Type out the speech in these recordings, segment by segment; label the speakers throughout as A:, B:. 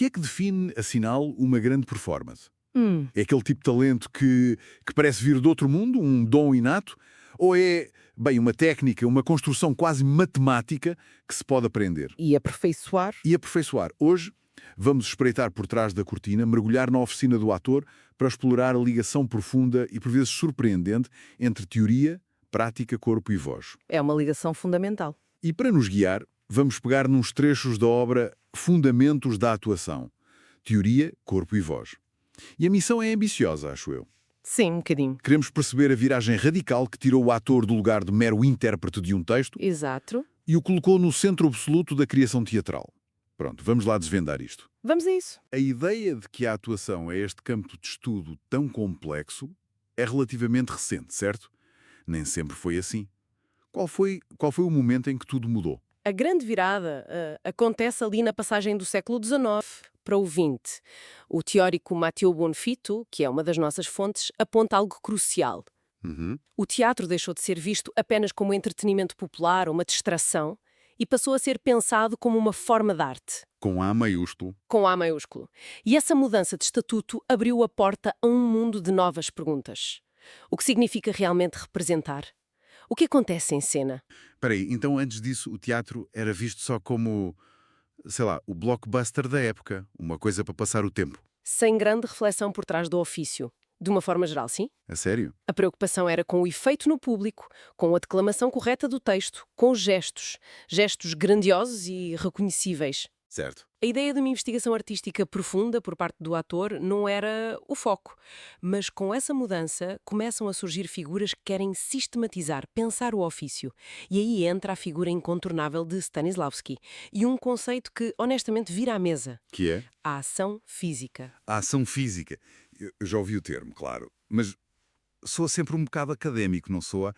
A: que é que define, afinal, uma grande performance?
B: Hum,
A: É aquele tipo de talento que parece vir de outro mundo, um dom inato? Ou é, bem, uma técnica, uma construção quase matemática que se pode aprender
B: e aperfeiçoar?
A: e aperfeiçoar? Hoje, vamos espreitar por trás da cortina, mergulhar na oficina do ator para explorar a ligação profunda e, por vezes, surpreendente entre teoria, prática, corpo e voz.
B: É uma ligação fundamental.
A: E para nos guiar, vamos pegar nos trechos da obra Fundamentos da Atuação. Teoria, corpo e voz. E a missão é ambiciosa, acho eu.
B: Sim, um bocadinho.
A: Queremos perceber a viragem radical que tirou o ator do lugar de mero intérprete de um texto
B: Exato.
A: e o colocou no centro absoluto da criação teatral. Pronto, vamos lá desvendar isto.
B: Vamos a isso.
A: A ideia de que a atuação é este campo de estudo tão complexo é relativamente recente, certo? Nem sempre foi assim. Qual foi o momento em que tudo mudou?
B: A grande virada acontece ali na passagem do século XIX para o XX. O teórico Matteo Bonfitto, que é uma das nossas fontes, aponta algo crucial.
A: Uhum.
B: O teatro deixou de ser visto apenas como entretenimento popular ou uma distração e passou a ser pensado como uma forma de arte,
A: Com A maiúsculo.
B: com A maiúsculo. E essa mudança de estatuto abriu a porta a um mundo de novas perguntas. O que significa realmente representar? O que acontece em cena?
A: Espera aí, então antes disso o teatro era visto só como, sei lá, o blockbuster da época, uma coisa para passar o tempo.
B: Sem grande reflexão por trás do ofício. De uma forma geral, sim.
A: A sério?
B: A preocupação era com o efeito no público, com a declamação correta do texto, com os gestos. Gestos grandiosos e reconhecíveis.
A: Certo.
B: A ideia de uma investigação artística profunda por parte do ator não era o foco. Mas com essa mudança começam a surgir figuras que querem sistematizar, pensar o ofício. E aí entra a figura incontornável de Stanislavski. E um conceito que, honestamente, vira à mesa.
A: Que é?
B: A ação física.
A: A ação física. Eu já ouvi o termo, claro, mas soa sempre um bocado académico, não soa?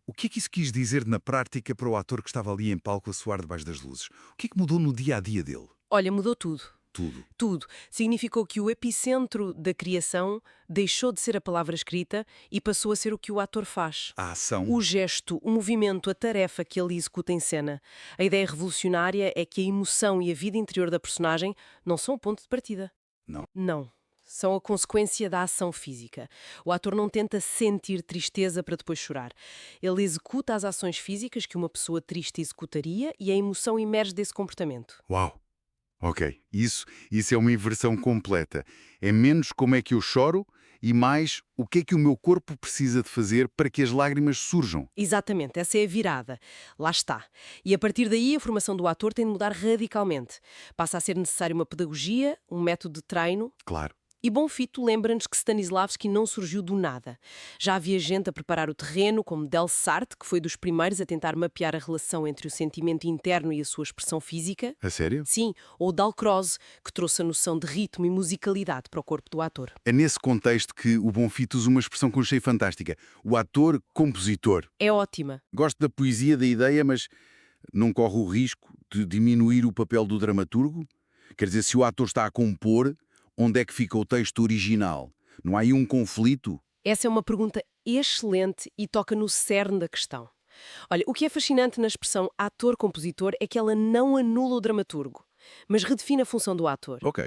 A: O que é que isso quis dizer na prática para o ator que estava ali em palco a suar debaixo das luzes? O que é que mudou no dia-a-dia dele?
B: Olha, mudou tudo.
A: Tudo.
B: Tudo. Significou que o epicentro da criação deixou de ser a palavra escrita e passou a ser o que o ator faz.
A: A ação.
B: O gesto, o movimento, a tarefa que ele executa em cena. A ideia revolucionária é que a emoção e a vida interior da personagem não são o ponto de partida.
A: Não.
B: Não. São a consequência da ação física. O ator não tenta sentir tristeza para depois chorar. Ele executa as ações físicas que uma pessoa triste executaria e a emoção emerge desse comportamento.
A: Uau! Ok, isso é uma inversão completa. É menos como é que eu choro e mais o que é que o meu corpo precisa de fazer para que as lágrimas surjam.
B: Exatamente, essa é a virada. Lá está. E a partir daí a formação do ator tem de mudar radicalmente. Passa a ser necessária uma pedagogia, um método de treino.
A: Claro.
B: E Bonfitto lembra-nos que Stanislavski não surgiu do nada. Já havia gente a preparar o terreno, como Del Sartre, que foi dos primeiros a tentar mapear a relação entre o sentimento interno e a sua expressão física.
A: A sério?
B: Sim, ou Dalcroze, que trouxe a noção de ritmo e musicalidade para o corpo do ator.
A: É nesse contexto que o Bonfitto usa uma expressão que eu achei fantástica. O ator-compositor.
B: É ótima.
A: Gosto da poesia da ideia, mas não corre o risco de diminuir o papel do dramaturgo? Quer dizer, se o ator está a compor, onde é que fica o texto original? Não há aí um conflito?
B: Essa é uma pergunta excelente e toca no cerne da questão. Olha, o que é fascinante na expressão ator-compositor é que ela não anula o dramaturgo, mas redefine a função do ator.
A: Ok.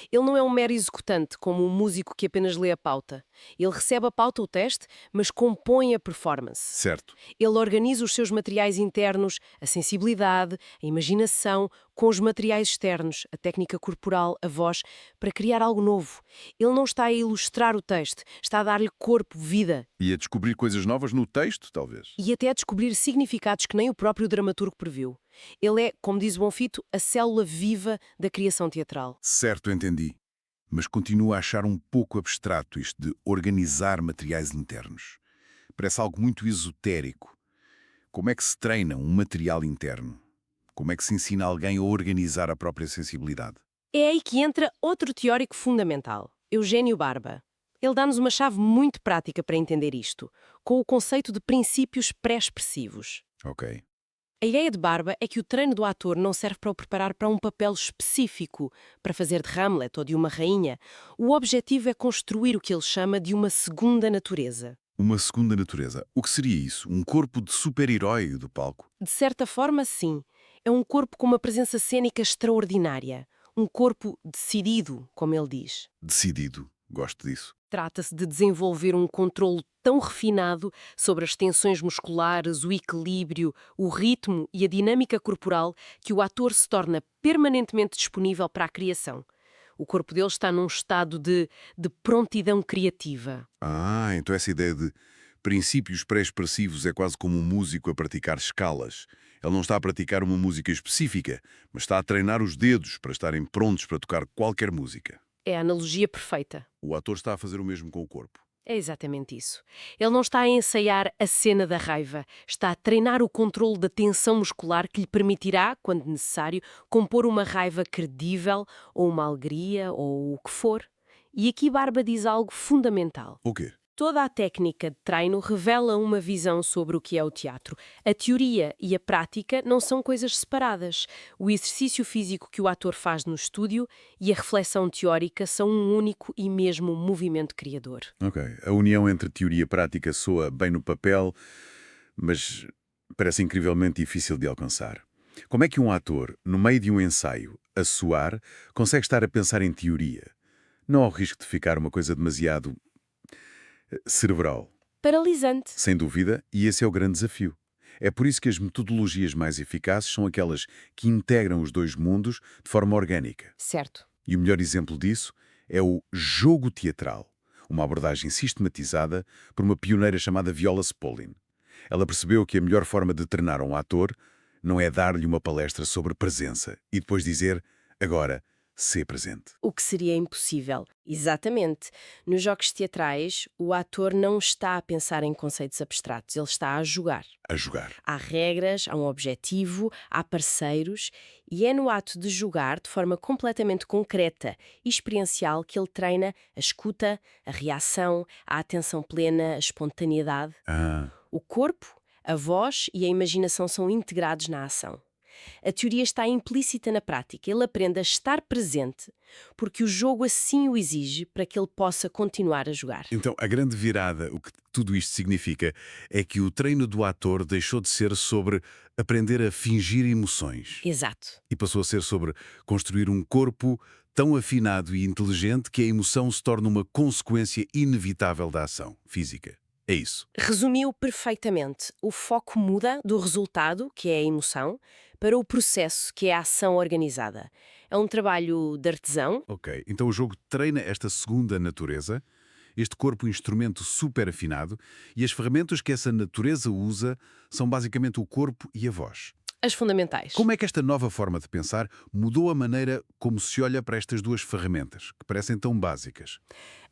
B: Ele não é um mero executante, como um músico que apenas lê a pauta. Ele recebe a pauta, o teste, mas compõe a performance.
A: Certo.
B: Ele organiza os seus materiais internos, a sensibilidade, a imaginação, com os materiais externos, a técnica corporal, a voz, para criar algo novo. Ele não está a ilustrar o texto, está a dar-lhe corpo, vida.
A: E a descobrir coisas novas no texto, talvez?
B: E até a descobrir significados que nem o próprio dramaturgo previu. Ele é, como diz Bonfitto, a célula viva da criação teatral.
A: Certo, entendi. Mas continuo a achar um pouco abstrato isto de organizar materiais internos. Parece algo muito esotérico. Como é que se treina um material interno? Como é que se ensina alguém a organizar a própria sensibilidade?
B: É aí que entra outro teórico fundamental, Eugênio Barba. Ele dá-nos uma chave muito prática para entender isto, com o conceito de princípios pré-expressivos.
A: Ok.
B: A ideia de Barba é que o treino do ator não serve para o preparar para um papel específico, para fazer de Hamlet ou de uma rainha. O objetivo é construir o que ele chama de uma segunda natureza.
A: Uma segunda natureza. O que seria isso? Um corpo de super-herói do palco?
B: De certa forma, sim. É um corpo com uma presença cênica extraordinária. Um corpo decidido, como ele diz.
A: Decidido. Gosto disso.
B: Trata-se de desenvolver um controlo tão refinado sobre as tensões musculares, o equilíbrio, o ritmo e a dinâmica corporal que o ator se torna permanentemente disponível para a criação. O corpo dele está num estado de prontidão criativa.
A: Ah, então essa ideia de princípios pré-expressivos é quase como um músico a praticar escalas. Ele não está a praticar uma música específica, mas está a treinar os dedos para estarem prontos para tocar qualquer música.
B: É a analogia perfeita.
A: O ator está a fazer o mesmo com o corpo.
B: É exatamente isso. Ele não está a ensaiar a cena da raiva, está a treinar o controle da tensão muscular que lhe permitirá, quando necessário, compor uma raiva credível, ou uma alegria, ou o que for. E aqui Barba diz algo fundamental.
A: O quê?
B: Toda a técnica de treino revela uma visão sobre o que é o teatro. A teoria e a prática não são coisas separadas. O exercício físico que o ator faz no estúdio e a reflexão teórica são um único e mesmo movimento criador.
A: Ok. A união entre teoria e prática soa bem no papel, mas parece incrivelmente difícil de alcançar. Como é que um ator, no meio de um ensaio, a suar, consegue estar a pensar em teoria? Não há o risco de ficar uma coisa demasiado cerebral.
B: Paralisante.
A: Sem dúvida, e esse é o grande desafio. É por isso que as metodologias mais eficazes são aquelas que integram os dois mundos de forma orgânica.
B: Certo.
A: E o melhor exemplo disso é o jogo teatral, uma abordagem sistematizada por uma pioneira chamada Viola Spolin. Ela percebeu que a melhor forma de treinar um ator não é dar-lhe uma palestra sobre presença e depois dizer, agora, sê presente.
B: O que seria impossível. Exatamente. Nos jogos teatrais, o ator não está a pensar em conceitos abstratos, ele está a jogar.
A: A jogar.
B: Há regras, há um objetivo, há parceiros, e é no ato de jogar de forma completamente concreta e experiencial que ele treina a escuta, a reação, a atenção plena, a espontaneidade.
A: Ah,
B: O corpo, a voz e a imaginação são integrados na ação. A teoria está implícita na prática. Ele aprende a estar presente porque o jogo assim o exige para que ele possa continuar a jogar.
A: então, a grande virada, o que tudo isto significa, é que o treino do ator deixou de ser sobre aprender a fingir emoções
B: Exato.
A: e passou a ser sobre construir um corpo tão afinado e inteligente que a emoção se torna uma consequência inevitável da ação física. É isso.
B: Resumiu perfeitamente. O foco muda do resultado, que é a emoção, para o processo, que é a ação organizada. É um trabalho de artesão.
A: Ok, então o jogo treina esta segunda natureza, este corpo instrumento super afinado, e as ferramentas que essa natureza usa são basicamente o corpo e a voz.
B: As fundamentais.
A: Como é que esta nova forma de pensar mudou a maneira como se olha para estas duas ferramentas, que parecem tão básicas?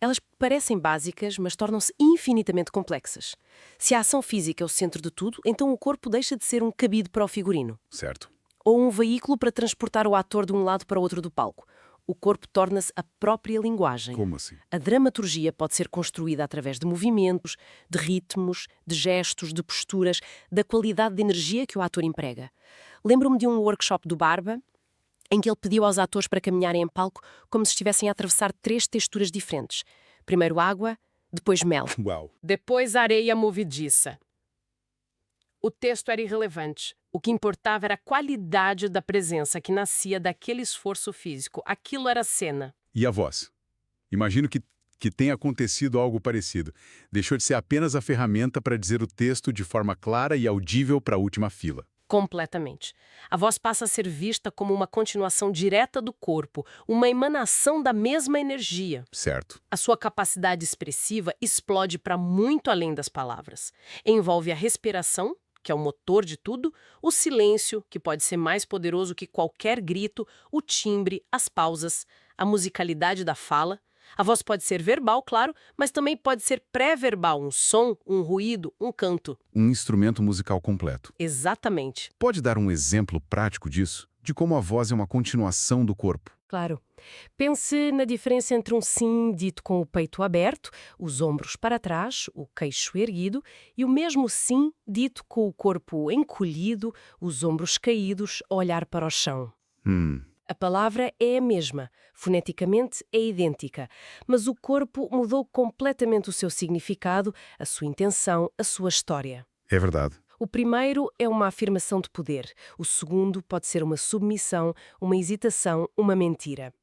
B: Elas parecem básicas, mas tornam-se infinitamente complexas. Se a ação física é o centro de tudo, então o corpo deixa de ser um cabide para o figurino.
A: Certo.
B: Ou um veículo para transportar o ator de um lado para o outro do palco. O corpo torna-se a própria linguagem.
A: Como assim?
B: A dramaturgia pode ser construída através de movimentos, de ritmos, de gestos, de posturas, da qualidade de energia que o ator emprega. Lembro-me de um workshop do Barba, em que ele pediu aos atores para caminharem em palco como se estivessem a atravessar 3 texturas diferentes. Primeiro água, depois mel.
A: Uau!
B: Depois areia movediça. O texto era irrelevante. O que importava era a qualidade da presença que nascia daquele esforço físico. Aquilo era cena.
A: E a voz? Imagino que tenha acontecido algo parecido. Deixou de ser apenas a ferramenta para dizer o texto de forma clara e audível para a última fila.
B: Completamente. A voz passa a ser vista como uma continuação direta do corpo, uma emanação da mesma energia.
A: Certo.
B: A sua capacidade expressiva explode para muito além das palavras. Envolve a respiração, que é o motor de tudo, o silêncio, que pode ser mais poderoso que qualquer grito, o timbre, as pausas, a musicalidade da fala. A voz pode ser verbal, claro, mas também pode ser pré-verbal, um som, um ruído, um canto.
A: Um instrumento musical completo.
B: Exatamente.
A: Pode dar um exemplo prático disso? De como a voz é uma continuação do corpo?
B: Claro. Pense na diferença entre um sim dito com o peito aberto, os ombros para trás, o queixo erguido, e o mesmo sim dito com o corpo encolhido, os ombros caídos, a olhar para o chão. A palavra é a mesma, foneticamente é idêntica, mas o corpo mudou completamente o seu significado, a sua intenção, a sua história.
A: É verdade.
B: O primeiro é uma afirmação de poder. O segundo pode ser uma submissão, uma hesitação, uma mentira.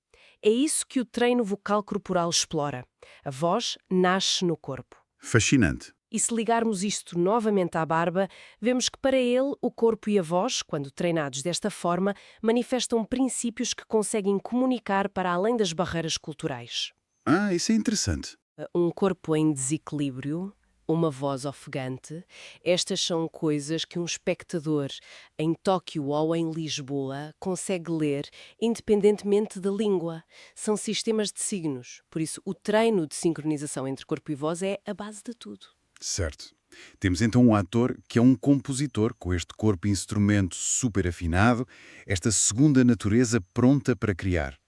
B: É isso que o treino vocal corporal explora. A voz nasce no corpo.
A: Fascinante.
B: E se ligarmos isto novamente à Barba, vemos que para ele o corpo e a voz, quando treinados desta forma, manifestam princípios que conseguem comunicar para além das barreiras culturais.
A: Ah, isso é interessante.
B: Um corpo em desequilíbrio, uma voz ofegante, estas são coisas que um espectador em Tóquio ou em Lisboa consegue ler independentemente da língua. São sistemas de signos, por isso o treino de sincronização entre corpo e voz é a base de tudo.
A: Certo. Temos então um ator que é um compositor com este corpo instrumento super afinado, esta segunda natureza pronta para criar.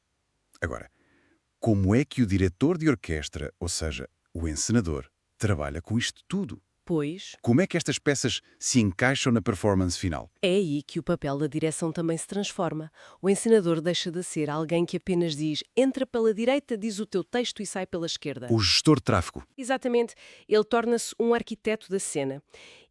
A: Agora, como é que o diretor de orquestra, ou seja, o encenador, trabalha com isto tudo?
B: Pois,
A: Como é que estas peças se encaixam na performance final?
B: é aí que o papel da direção também se transforma. O encenador deixa de ser alguém que apenas diz entra pela direita, diz o teu texto e sai pela esquerda.
A: O gestor de tráfego.
B: Exatamente, ele torna-se um arquiteto da cena.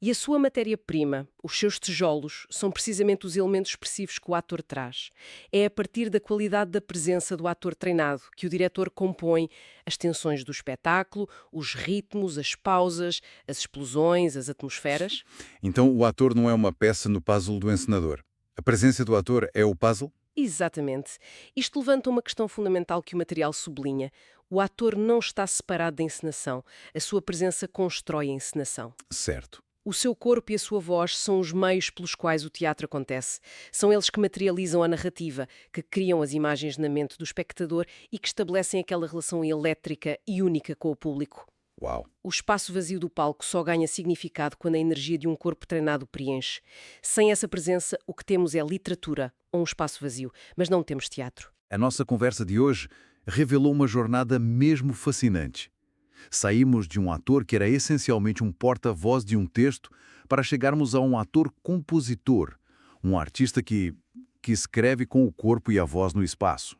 B: E a sua matéria-prima, os seus tijolos, são precisamente os elementos expressivos que o ator traz. É a partir da qualidade da presença do ator treinado que o diretor compõe as tensões do espetáculo, os ritmos, as pausas, as explosões, as atmosferas.
A: Então o ator não é uma peça no puzzle do encenador. A presença do ator é o puzzle?
B: Exatamente. Isto levanta uma questão fundamental que o material sublinha. O ator não está separado da encenação. A sua presença constrói a encenação.
A: Certo.
B: O seu corpo e a sua voz são os meios pelos quais o teatro acontece. São eles que materializam a narrativa, que criam as imagens na mente do espectador e que estabelecem aquela relação elétrica e única com o público.
A: Uau.
B: O espaço vazio do palco só ganha significado quando a energia de um corpo treinado preenche. Sem essa presença, o que temos é literatura, ou um espaço vazio, mas não temos teatro.
A: A nossa conversa de hoje revelou uma jornada mesmo fascinante. Saímos de um ator que era essencialmente um porta-voz de um texto para chegarmos a um ator-compositor, um artista que escreve com o corpo e a voz no espaço.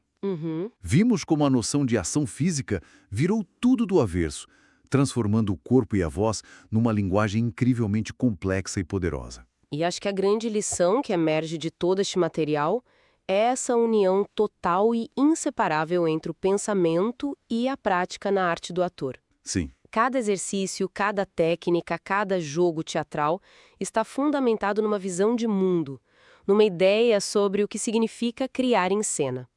A: Vimos como a noção de ação física virou tudo do avesso, transformando o corpo e a voz numa linguagem incrivelmente complexa e poderosa.
B: E acho que a grande lição que emerge de todo este material é essa união total e inseparável entre o pensamento e a prática na arte do ator.
A: Sim.
B: Cada exercício, cada técnica, cada jogo teatral está fundamentado numa visão de mundo, numa ideia sobre o que significa criar em cena.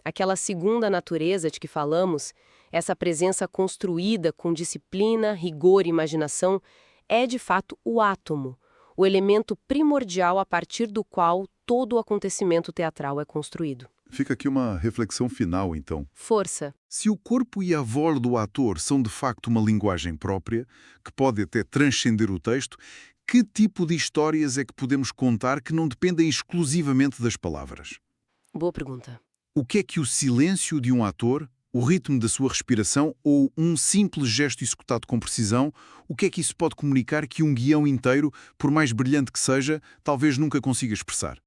B: Aquela segunda natureza de que falamos, essa presença construída com disciplina, rigor e imaginação, é de fato o átomo, o elemento primordial a partir do qual todo o acontecimento teatral é construído.
A: Fica aqui uma reflexão final, então.
B: Força.
A: Se o corpo e a voz do ator são de facto uma linguagem própria, que pode até transcender o texto, que tipo de histórias é que podemos contar que não dependem exclusivamente das palavras?
B: Boa pergunta.
A: O que é que o silêncio de um ator, o ritmo da sua respiração ou um simples gesto executado com precisão, o que é que isso pode comunicar que um guião inteiro, por mais brilhante que seja, talvez nunca consiga expressar?